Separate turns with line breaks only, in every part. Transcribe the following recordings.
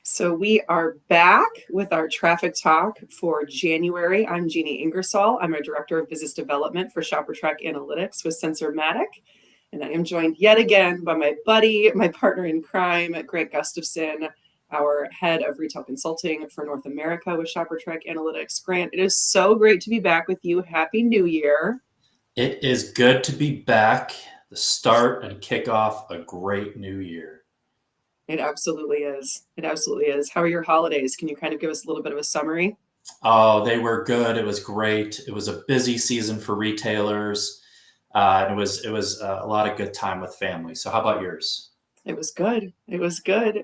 So we are back with our traffic talk for January. I'm Jeanne Ingersoll. I'm a director of business development for Shopper Track Analytics with Sensormatic. And I am joined yet again by my buddy, my partner in crime, Grant Gustafson, our head of retail consulting for North America with Shopper Track Analytics. Grant, it is so great to be back with you. Happy New Year.
It is good to be back, the start and kick off a great new year.
It absolutely is. It absolutely is. How are your holidays? Can you kind of give us a little bit of a summary?
Oh, they were good. It was great. It was a busy season for retailers, and it was a lot of good time with family. So, how about yours?
It was good. It was good.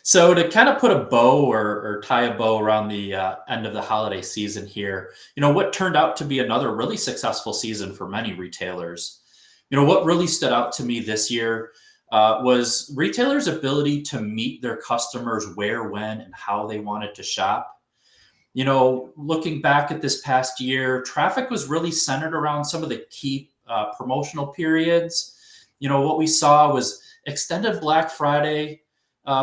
So, to kind of put a bow or tie a bow around the end of the holiday season here, what turned out to be another really successful season for many retailers. What really stood out to me this year was retailers' ability to meet their customers where, when, and how they wanted to shop. Looking back at this past year, traffic was really centered around some of the key promotional periods. What we saw was extended Black Friday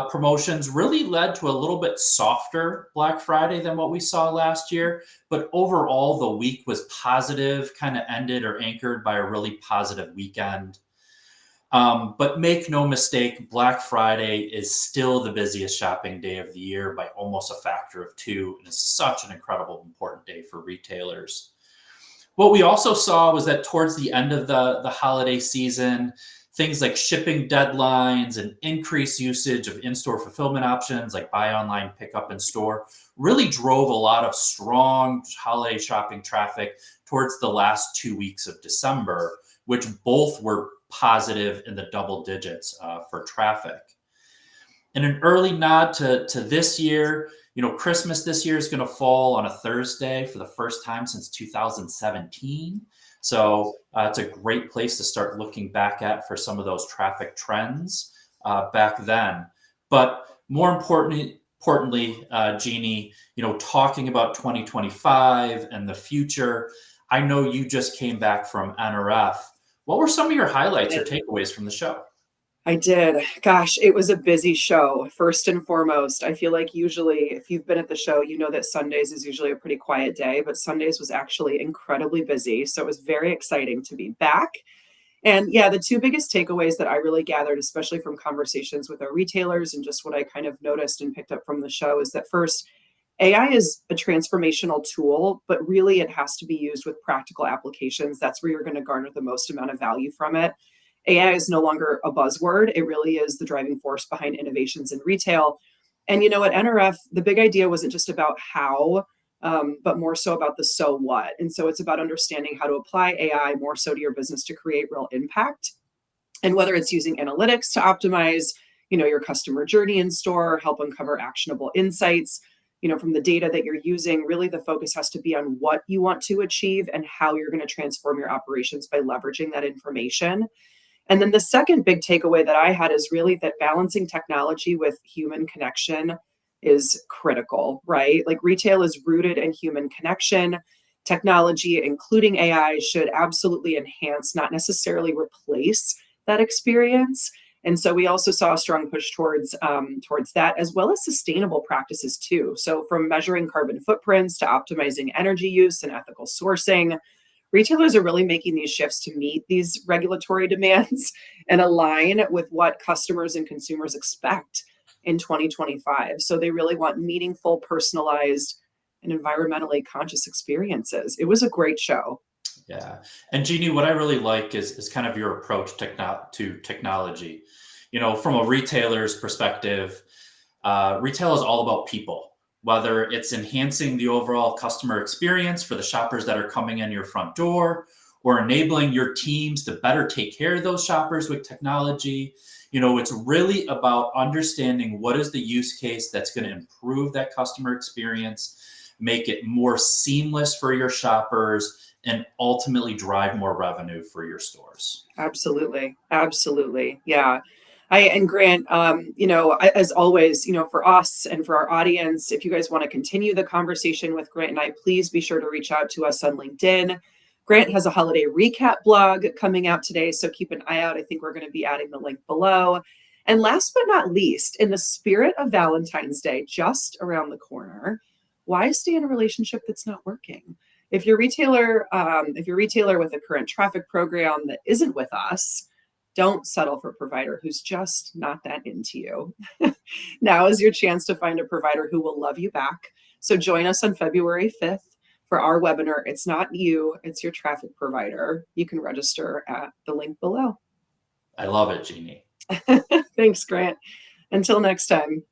promotions really led to a little bit softer Black Friday than what we saw last year. But overall, the week was positive, kind of ended or anchored by a really positive weekend. But make no mistake, Black Friday is still the busiest shopping day of the year by almost a factor of two, and is such an incredible, important day for retailers. What we also saw was that towards the end of the holiday season, things like shipping deadlines and increased usage of in-store fulfillment options like buy online, pick up in store really drove a lot of strong holiday shopping traffic towards the last 2 weeks of December, which both were positive in the double digits for traffic. And an early nod to this year, Christmas this year is going to fall on a Thursday for the first time since 2017. So it's a great place to start looking back at for some of those traffic trends back then. But more importantly, Jeanne, talking about 2025 and the future, I know you just came back from NRF. What were some of your highlights or takeaways from the show?
I did. Gosh, it was a busy show. First and foremost, I feel like usually if you've been at the show, you know that Sundays is usually a pretty quiet day, but Sundays was actually incredibly busy. So it was very exciting to be back. And yeah, the two biggest takeaways that I really gathered, especially from conversations with our retailers and just what I kind of noticed and picked up from the show, is that first, AI is a transformational tool, but really it has to be used with practical applications. That's where you're going to garner the most amount of value from it. AI is no longer a buzzword. It really is the driving force behind innovations in retail. And at NRF, the big idea wasn't just about how, but more so about the so what. And so it's about understanding how to apply AI more so to your business to create real impact. And whether it's using analytics to optimize, your customer journey in store, help uncover actionable insights, from the data that you're using, really the focus has to be on what you want to achieve and how you're going to transform your operations by leveraging that information. And then the second big takeaway that I had is really that balancing technology with human connection is critical, right? Like retail is rooted in human connection. Technology, including AI, should absolutely enhance, not necessarily replace that experience. And so we also saw a strong push towards that, as well as sustainable practices too. So from measuring carbon footprints to optimizing energy use and ethical sourcing, retailers are really making these shifts to meet these regulatory demands and align with what customers and consumers expect in 2025. So they really want meaningful, personalized, and environmentally conscious experiences. It was a great show.
Yeah. And Jeannie, what I really like is kind of your approach to technology. From a retailer's perspective, retail is all about people, whether it's enhancing the overall customer experience for the shoppers that are coming in your front door or enabling your teams to better take care of those shoppers with technology. It's really about understanding what is the use case that's going to improve that customer experience, make it more seamless for your shoppers, and ultimately drive more revenue for your stores.
Absolutely. Absolutely. Yeah. And Grant, as always, for us and for our audience, if you guys want to continue the conversation with Grant and I, please be sure to reach out to us on LinkedIn. Grant has a holiday recap blog coming out today, so keep an eye out. I think we're going to be adding the link below. And last but not least, in the spirit of Valentine's Day, just around the corner, why stay in a relationship that's not working? If your retailer with a current traffic program that isn't with us, don't settle for a provider who's just not that into you. Now is your chance to find a provider who will love you back. So join us on February 5th for our webinar. It's not you, it's your traffic provider. You can register at the link below.
I love it, Jeannie.
Thanks, Grant. Until next time.